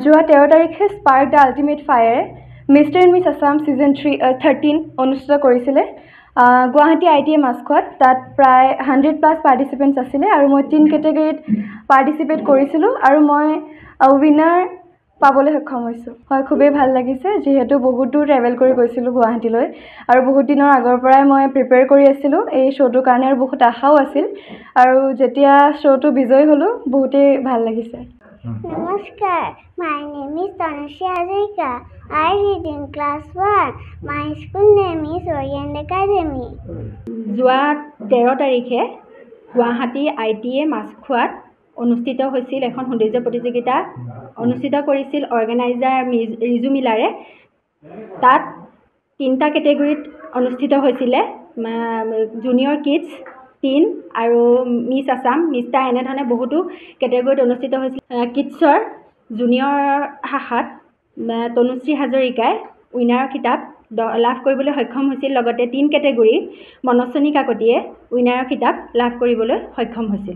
যোৱা 13 তাৰিখে spark the ultimate ফায়াৰে mister and miss Assam season 13 অনুষ্ঠিত কৰিছিলে গুৱাহাটী ITA মাস্কত। তাত প্ৰায় 100+ পাৰ্টিচিপেণ্টছ আছিলে আৰু মই 3 কেটেগৰীত পাৰ্টিচিপেট কৰিছিলোঁ আৰু মই উইনাৰ পাবলৈ সক্ষম হৈছোঁ। হয়, খুবেই ভাল লাগিছে যিহেতু বহুত দূৰ ট্ৰেভেল কৰি গৈছিলোঁ গুৱাহাটীলৈ আৰু বহুত দিনৰ আগৰ পৰাই মই প্ৰিপেয়াৰ কৰি আছিলোঁ এই শ্ব'টোৰ কাৰণে আৰু বহুত আশাও আছিল আৰু যেতিয়া শ্ব'টো বিজয়ী হ'লোঁ বহুতেই ভাল লাগিছে। Namaskar, my name is Tanushree Hazarika. I read in class 1. My school name is Orient Academy. যোৱা 13 তাৰিখে গুৱাহাটী ITA মাছখোৱাত অনুষ্ঠিত হৈছিল এখন সৌন্দৰ্য প্ৰতিযোগিতা অনুষ্ঠিত কৰিছিল অৰ্গেনাইজাৰ ৰিজু মিলাৰে। তাত 3টা কেটেগৰীত অনুষ্ঠিত হৈছিলে জুনিয়ৰ কিডছ, টিন আৰু মিছ আছাম, মিষ্টাৰ এনেধৰণে বহুতো কেটেগৰীত অনুষ্ঠিত হৈছিল। কিডছৰ জুনিয়ৰ শাখাত তনুশ্ৰী হাজৰিকাই উইনাৰৰ খিতাপ লাভ কৰিবলৈ সক্ষম হৈছিল। লগতে 3 কেটেগৰীত মনস্বিনী কাকতিয়ে উইনাৰৰ খিতাপ লাভ কৰিবলৈ সক্ষম হৈছিল।